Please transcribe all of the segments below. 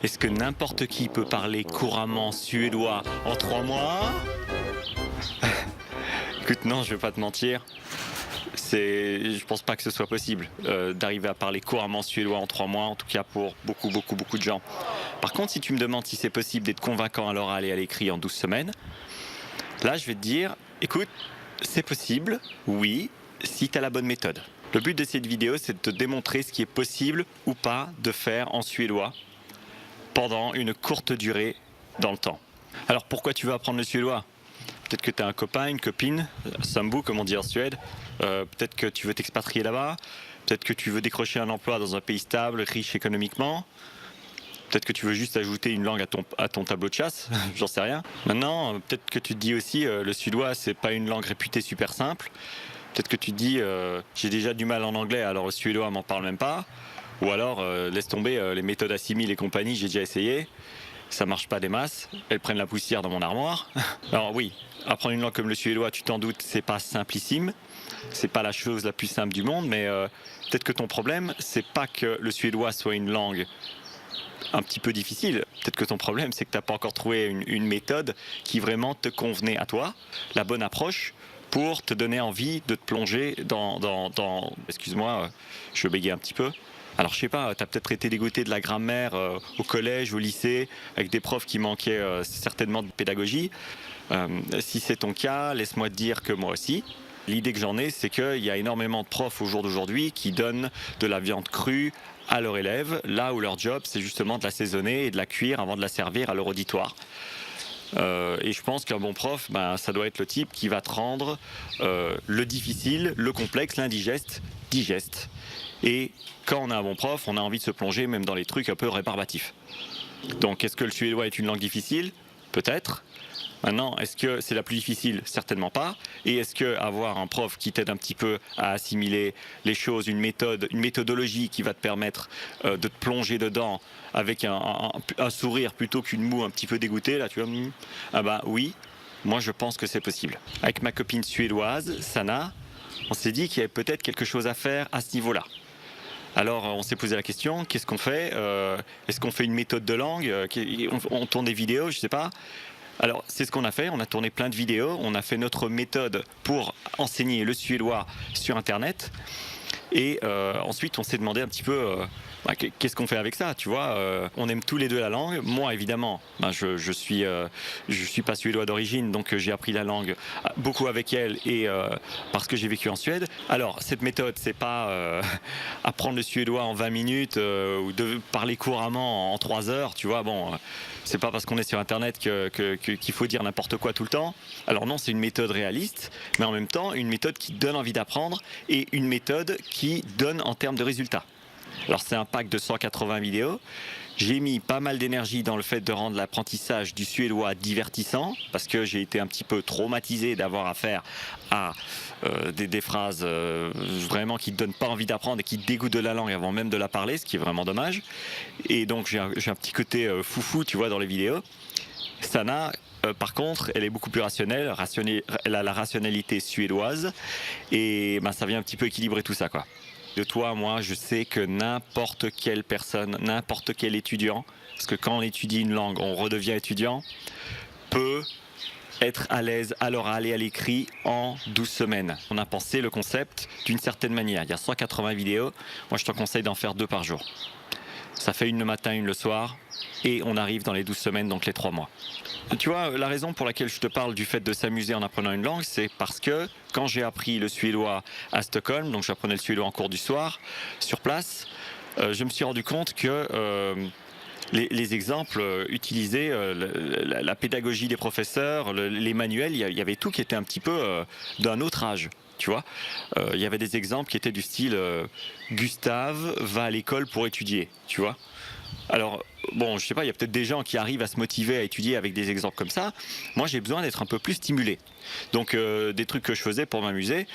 Est-ce que n'importe qui peut parler couramment suédois en 3 mois? Écoute, non, je vais pas te mentir. Je pense pas que ce soit possible d'arriver à parler couramment suédois en 3 mois, en tout cas pour beaucoup de gens. Par contre, si tu me demandes si c'est possible d'être convaincant à l'oral et à l'écrit en 12 semaines, là je vais te dire, écoute, c'est possible, oui, si tu as la bonne méthode. Le but de cette vidéo, c'est de te démontrer ce qui est possible ou pas de faire en suédois pendant une courte durée dans le temps. Alors pourquoi tu veux apprendre le suédois? Peut-être que tu as un copain, une copine, sambo comme on dit en Suède, peut-être que tu veux t'expatrier là-bas, peut-être que tu veux décrocher un emploi dans un pays stable, riche économiquement, peut-être que tu veux juste ajouter une langue à ton tableau de chasse, j'en sais rien. Maintenant, peut-être que tu te dis aussi, le suédois c'est pas une langue réputée super simple, peut-être que tu te dis, j'ai déjà du mal en anglais alors le suédois m'en parle même pas, ou alors laisse tomber les méthodes assimile et compagnie, j'ai déjà essayé. Ça marche pas des masses, elles prennent la poussière dans mon armoire. Alors oui, apprendre une langue comme le suédois, tu t'en doutes, c'est pas simplissime, c'est pas la chose la plus simple du monde, mais peut-être que ton problème, c'est pas que le suédois soit une langue un petit peu difficile, peut-être que ton problème, c'est que t'as pas encore trouvé une méthode qui vraiment te convenait à toi, la bonne approche pour te donner envie de te plonger excuse-moi, je bégayais un petit peu. Alors je sais pas, tu as peut-être été dégoûté de la grammaire au collège, au lycée, avec des profs qui manquaient certainement de pédagogie. Si c'est ton cas, laisse-moi te dire que moi aussi. L'idée que j'en ai, c'est qu'il y a énormément de profs au jour d'aujourd'hui qui donnent de la viande crue à leurs élèves, là où leur job, c'est justement de l'assaisonner et de la cuire avant de la servir à leur auditoire. Et je pense qu'un bon prof, ça doit être le type qui va te rendre le difficile, le complexe, l'indigeste, digeste. Et quand on a un bon prof, on a envie de se plonger même dans les trucs un peu rébarbatifs. Donc est-ce que le suédois est une langue difficile? Peut-être. Maintenant, est-ce que c'est la plus difficile? Certainement pas. Et est-ce que avoir un prof qui t'aide un petit peu à assimiler les choses, une méthodologie qui va te permettre de te plonger dedans avec un sourire plutôt qu'une moue un petit peu dégoûtée, là tu vois, ah bah oui, moi je pense que c'est possible. Avec ma copine suédoise, Sana, on s'est dit qu'il y avait peut-être quelque chose à faire à ce niveau-là. Alors on s'est posé la question, qu'est-ce qu'on fait? Est-ce qu'on fait une méthode de langue? On tourne des vidéos, je sais pas. Alors c'est ce qu'on a fait, on a tourné plein de vidéos, on a fait notre méthode pour enseigner le suédois sur internet. Et ensuite on s'est demandé un petit peu qu'est-ce qu'on fait avec ça, tu vois. On aime tous les deux la langue. Moi évidemment, je suis pas suédois d'origine, donc j'ai appris la langue beaucoup avec elle et parce que j'ai vécu en Suède. Alors cette méthode, c'est pas apprendre le suédois en 20 minutes ou de parler couramment en 3 heures, tu vois. Bon, c'est pas parce qu'on est sur internet qu'il faut dire n'importe quoi tout le temps. Alors non, c'est une méthode réaliste, mais en même temps une méthode qui donne envie d'apprendre et une méthode qui donne en termes de résultats. Alors c'est un pack de 180 vidéos. J'ai mis pas mal d'énergie dans le fait de rendre l'apprentissage du suédois divertissant, parce que j'ai été un petit peu traumatisé d'avoir affaire à des phrases vraiment qui ne donnent pas envie d'apprendre et qui dégoûtent de la langue avant même de la parler, ce qui est vraiment dommage. Et donc j'ai un petit côté foufou, tu vois, dans les vidéos. Sana, par contre, elle est beaucoup plus rationnelle, elle a la rationalité suédoise, et ça vient un petit peu équilibrer tout ça, quoi. De toi, moi, je sais que n'importe quelle personne, n'importe quel étudiant, parce que quand on étudie une langue, on redevient étudiant, peut être à l'aise à l'oral et à l'écrit en 12 semaines. On a pensé le concept d'une certaine manière. Il y a 180 vidéos, moi je te conseille d'en faire 2 par jour. Ça fait une le matin, une le soir, et on arrive dans les 12 semaines, donc les 3 mois. Tu vois, la raison pour laquelle je te parle du fait de s'amuser en apprenant une langue, c'est parce que quand j'ai appris le suédois à Stockholm, donc j'apprenais le suédois en cours du soir, sur place, je me suis rendu compte que les exemples utilisés, la pédagogie des professeurs, les manuels, il y avait tout qui était un petit peu d'un autre âge. Tu vois, il y avait des exemples qui étaient du style Gustave va à l'école pour étudier, tu vois. Alors, bon, je sais pas, il y a peut-être des gens qui arrivent à se motiver à étudier avec des exemples comme ça. Moi, j'ai besoin d'être un peu plus stimulé. Donc, des trucs que je faisais pour m'amuser,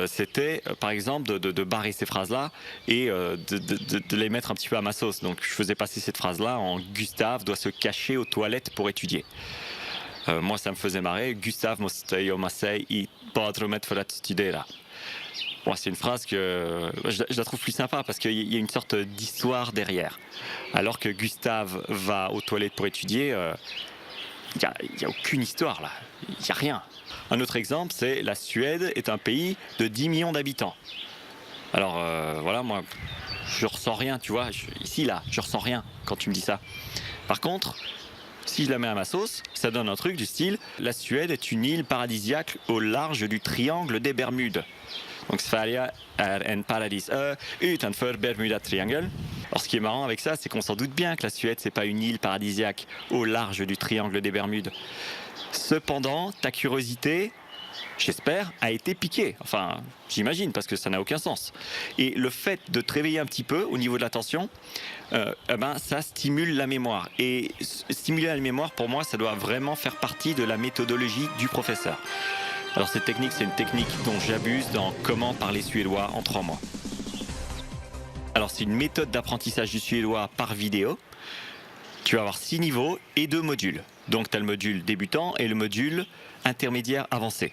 c'était, par exemple, de barrer ces phrases-là et de les mettre un petit peu à ma sauce. Donc, je faisais passer cette phrase-là en Gustave doit se cacher aux toilettes pour étudier. Moi, ça me faisait marrer. Gustave måste gömma sig i badrummet för att studera. Bon, c'est une phrase que je la trouve plus sympa parce qu'il y a une sorte d'histoire derrière. Alors que Gustave va aux toilettes pour étudier, il y a aucune histoire là, il n'y a rien. Un autre exemple, c'est la Suède est un pays de 10 millions d'habitants. Alors voilà, moi, je ressens rien, tu vois. Ici, là, je ressens rien quand tu me dis ça. Par contre, si je la mets à ma sauce, ça donne un truc du style la Suède est une île paradisiaque au large du triangle des Bermudes. Donc Sverige är en paradis utanför Bermuda-triangeln. Alors ce qui est marrant avec ça, c'est qu'on s'en doute bien que la Suède, c'est pas une île paradisiaque au large du triangle des Bermudes. Cependant, ta curiosité, j'espère, a été piquée. Enfin, j'imagine, parce que ça n'a aucun sens. Et le fait de te réveiller un petit peu au niveau de l'attention, ça stimule la mémoire. Et stimuler la mémoire, pour moi, ça doit vraiment faire partie de la méthodologie du professeur. Alors cette technique, c'est une technique dont j'abuse dans Comment parler suédois en 3 mois. Alors c'est une méthode d'apprentissage du suédois par vidéo. Tu vas avoir 6 niveaux et 2 modules. Donc tu as le module débutant et le module intermédiaire avancé.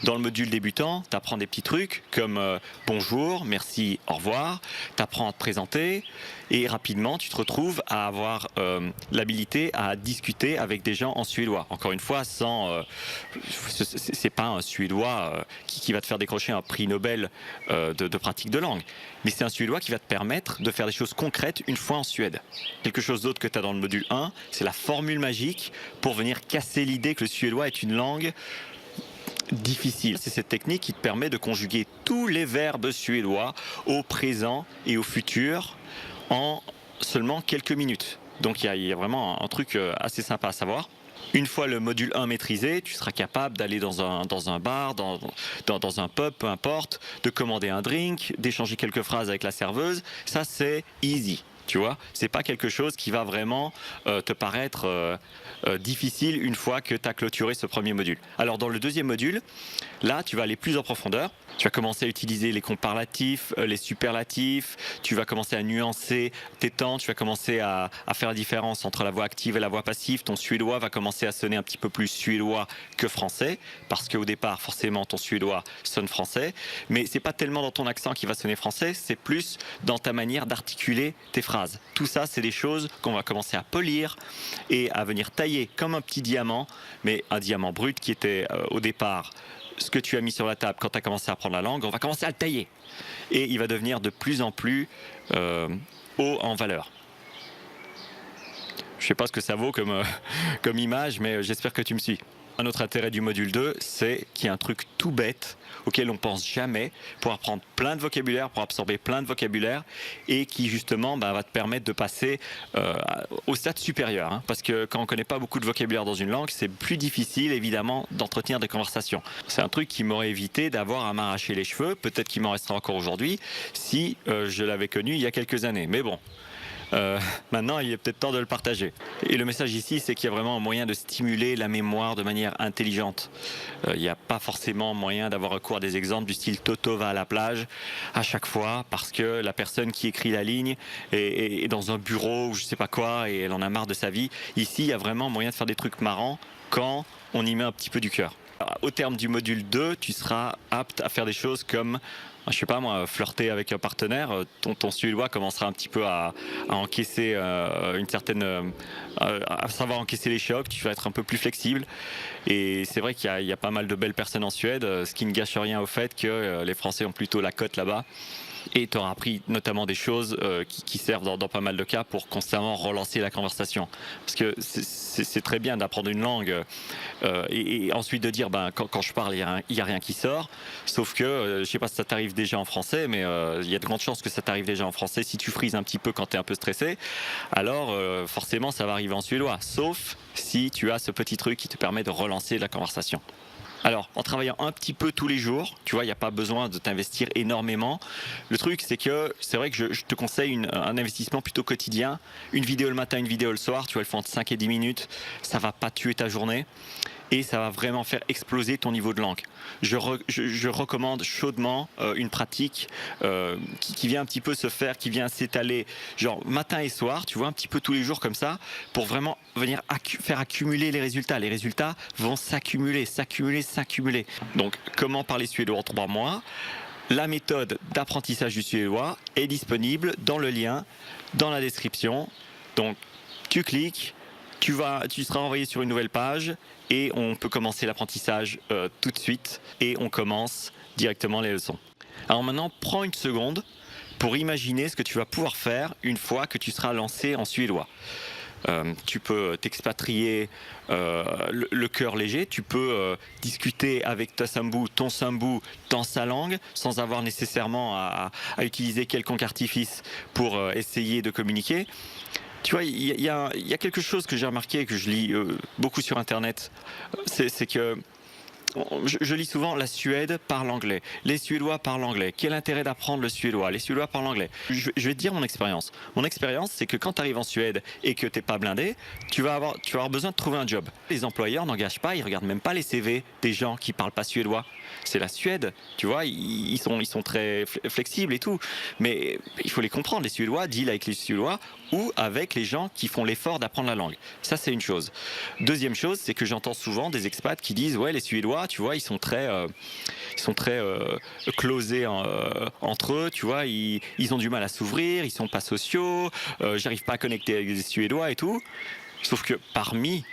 Dans le module débutant, tu apprends des petits trucs comme bonjour, merci, au revoir. Tu apprends à te présenter et rapidement, tu te retrouves à avoir l'habilité à discuter avec des gens en suédois. Encore une fois, c'est pas un suédois qui va te faire décrocher un prix Nobel de pratique de langue. Mais c'est un suédois qui va te permettre de faire des choses concrètes une fois en Suède. Quelque chose d'autre que tu as dans le module 1, c'est la formule magique pour venir casser l'idée que le suédois est une langue difficile. C'est cette technique qui te permet de conjuguer tous les verbes suédois au présent et au futur en seulement quelques minutes. Donc il y a vraiment un truc assez sympa à savoir. Une fois le module 1 maîtrisé, tu seras capable d'aller dans un bar, dans un pub, peu importe, de commander un drink, d'échanger quelques phrases avec la serveuse. Ça, c'est easy. Tu vois, c'est pas quelque chose qui va vraiment te paraître difficile une fois que tu as clôturé ce premier module. Alors dans le deuxième module, là tu vas aller plus en profondeur. Tu vas commencer à utiliser les comparatifs, les superlatifs, tu vas commencer à nuancer tes temps, tu vas commencer à faire la différence entre la voix active et la voix passive. Ton suédois va commencer à sonner un petit peu plus suédois que français, parce qu'au départ, forcément, ton suédois sonne français. Mais c'est pas tellement dans ton accent qui va sonner français, c'est plus dans ta manière d'articuler tes phrases. Tout ça, c'est des choses qu'on va commencer à polir et à venir tailler comme un petit diamant, mais un diamant brut qui était au départ ce que tu as mis sur la table quand tu as commencé à apprendre la langue, on va commencer à le tailler. Et il va devenir de plus en plus haut en valeur. Je ne sais pas ce que ça vaut comme image, mais j'espère que tu me suis. Un autre intérêt du module 2, c'est qu'il y a un truc tout bête auquel on pense jamais pour apprendre plein de vocabulaire, pour absorber plein de vocabulaire et qui justement va te permettre de passer au stade supérieur. Hein, parce que quand on ne connaît pas beaucoup de vocabulaire dans une langue, c'est plus difficile évidemment d'entretenir des conversations. C'est un truc qui m'aurait évité d'avoir à m'arracher les cheveux, peut-être qu'il m'en restera encore aujourd'hui, si je l'avais connu il y a quelques années. Mais bon. Maintenant, il est peut-être temps de le partager. Et le message ici, c'est qu'il y a vraiment un moyen de stimuler la mémoire de manière intelligente. Il n'y a pas forcément moyen d'avoir recours à des exemples du style Toto va à la plage à chaque fois parce que la personne qui écrit la ligne est dans un bureau ou je sais pas quoi et elle en a marre de sa vie. Ici, il y a vraiment moyen de faire des trucs marrants quand on y met un petit peu du cœur. Au terme du module 2, tu seras apte à faire des choses comme, je sais pas moi, flirter avec un partenaire. Ton suédois commencera un petit peu à encaisser une certaine, à savoir encaisser les chocs. Tu vas être un peu plus flexible. Et c'est vrai qu'il y a pas mal de belles personnes en Suède, ce qui ne gâche rien au fait que les Français ont plutôt la cote là-bas. Et tu auras appris notamment des choses qui servent dans pas mal de cas pour constamment relancer la conversation. Parce que c'est très bien d'apprendre une langue et ensuite de dire quand je parle, il n'y a rien qui sort. Sauf que, je ne sais pas si ça t'arrive déjà en français, mais il y a de grandes chances que ça t'arrive déjà en français si tu frises un petit peu quand tu es un peu stressé. Alors forcément, ça va arriver en suédois. Sauf si tu as ce petit truc qui te permet de relancer la conversation. Alors, en travaillant un petit peu tous les jours, tu vois, il n'y a pas besoin de t'investir énormément. Le truc, c'est que c'est vrai que je te conseille un investissement plutôt quotidien. Une vidéo le matin, une vidéo le soir, tu vois, elles font entre 5 et 10 minutes. Ça ne va pas tuer ta journée. Et ça va vraiment faire exploser ton niveau de langue. Je recommande chaudement une pratique qui vient un petit peu se faire, qui vient s'étaler genre matin et soir, tu vois, un petit peu tous les jours comme ça, pour vraiment venir faire accumuler les résultats. Les résultats vont s'accumuler. Donc, comment parler suédois en 3 mois ? La méthode d'apprentissage du suédois est disponible dans le lien dans la description. Donc tu cliques, tu seras envoyé sur une nouvelle page et on peut commencer l'apprentissage tout de suite et on commence directement les leçons. Alors maintenant, prends une seconde pour imaginer ce que tu vas pouvoir faire une fois que tu seras lancé en suédois. Tu peux t'expatrier le cœur léger, tu peux discuter avec ton sambu dans sa langue sans avoir nécessairement à utiliser quelconque artifice pour essayer de communiquer. Tu vois, il y a quelque chose que j'ai remarqué et que je lis beaucoup sur Internet, c'est que je lis souvent la Suède parle anglais, les Suédois parlent anglais, quel intérêt d'apprendre le suédois, les Suédois parlent anglais. Je vais te dire mon expérience. Mon expérience, c'est que quand tu arrives en Suède et que tu n'es pas blindé, tu vas avoir besoin de trouver un job. Les employeurs n'engagent pas, ils regardent même pas les CV des gens qui parlent pas suédois. C'est la Suède, tu vois, ils sont très flexibles et tout. Mais il faut les comprendre, les Suédois dealent avec les Suédois ou avec les gens qui font l'effort d'apprendre la langue. Ça, c'est une chose. Deuxième chose, c'est que j'entends souvent des expats qui disent « Ouais, les Suédois, tu vois, ils sont très closés entre eux, tu vois, ils ont du mal à s'ouvrir, ils sont pas sociaux, j'arrive pas à connecter avec les Suédois et tout. » Sauf que parmi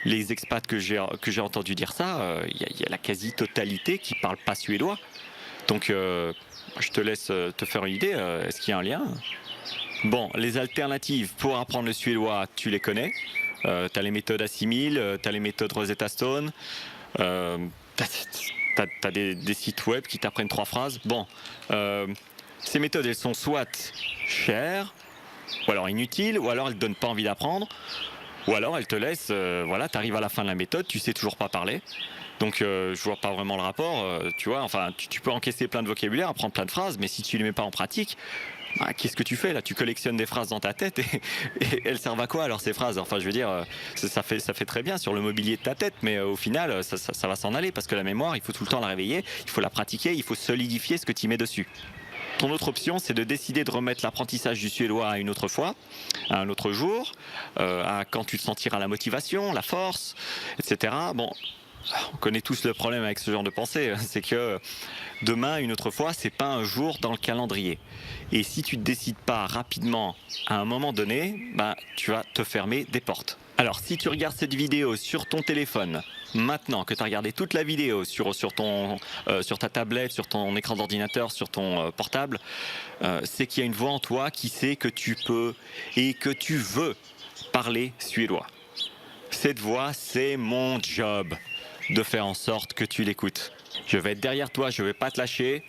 les expats que j'ai entendu dire ça, il y a la quasi-totalité qui parle pas suédois. Donc, je te laisse te faire une idée. Est-ce qu'il y a un lien ? Bon, les alternatives pour apprendre le suédois, tu les connais. Tu as les méthodes Assimil, tu as les méthodes Rosetta Stone, tu as des sites web qui t'apprennent 3 phrases. Bon, ces méthodes, elles sont soit chères, ou alors inutiles, ou alors elles ne donnent pas envie d'apprendre, ou alors elles te laissent, voilà, tu arrives à la fin de la méthode, tu sais toujours pas parler. Donc je vois pas vraiment le rapport, tu vois, enfin tu peux encaisser plein de vocabulaire, apprendre plein de phrases, mais si tu les mets pas en pratique, bah, qu'est-ce que tu fais là? Tu collectionnes des phrases dans ta tête et elles servent à quoi alors ces phrases? Enfin je veux dire, ça fait très bien sur le mobilier de ta tête, mais au final ça va s'en aller parce que la mémoire, il faut tout le temps la réveiller, il faut la pratiquer, il faut solidifier ce que tu mets dessus. Ton autre option, c'est de décider de remettre l'apprentissage du suédois à une autre fois, à un autre jour, à quand tu te sentiras la motivation, la force, etc. Bon, on connaît tous le problème avec ce genre de pensée, c'est que demain, une autre fois, c'est pas un jour dans le calendrier. Et si tu ne décides pas rapidement à un moment donné, bah, tu vas te fermer des portes. Alors, si tu regardes cette vidéo sur ton téléphone, maintenant que tu as regardé toute la vidéo sur ta tablette, sur ton écran d'ordinateur, sur ton portable, c'est qu'il y a une voix en toi qui sait que tu peux et que tu veux parler suédois. Cette voix, c'est mon job de faire en sorte que tu l'écoutes. Je vais être derrière toi, je ne vais pas te lâcher.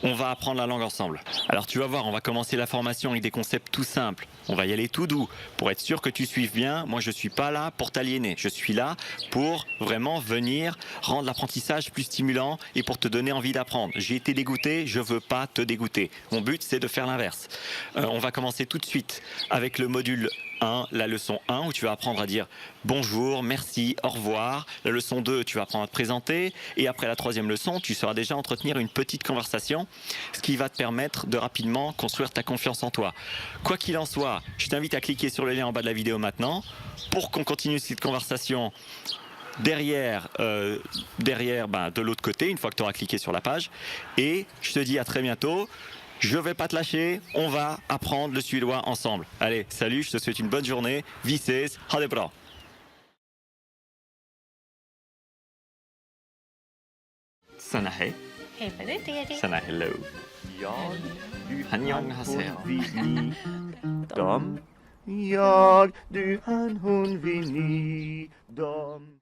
On va apprendre la langue ensemble. Alors tu vas voir, on va commencer la formation avec des concepts tout simples. On va y aller tout doux pour être sûr que tu suives bien. Moi, je ne suis pas là pour t'aliéner. Je suis là pour vraiment venir rendre l'apprentissage plus stimulant et pour te donner envie d'apprendre. J'ai été dégoûté, je ne veux pas te dégoûter. Mon but, c'est de faire l'inverse. On va commencer tout de suite avec le module 1, la leçon 1, où tu vas apprendre à dire bonjour, merci, au revoir. La leçon 2, tu vas apprendre à te présenter. Et après la 3e leçon, tu sauras déjà entretenir une petite conversation, ce qui va te permettre de rapidement construire ta confiance en toi. Quoi qu'il en soit, je t'invite à cliquer sur le lien en bas de la vidéo maintenant pour qu'on continue cette conversation derrière, de l'autre côté, une fois que tu auras cliqué sur la page. Et je te dis à très bientôt. Je vais pas te lâcher, on va apprendre le suédois ensemble. Allez, salut, je te souhaite une bonne journée. Vi ses, ha det bra. Sana hej. Hej på dig, Erik. Sana hello. Annyeonghaseyo. Jag, du, han, hon, vi, ni, dom.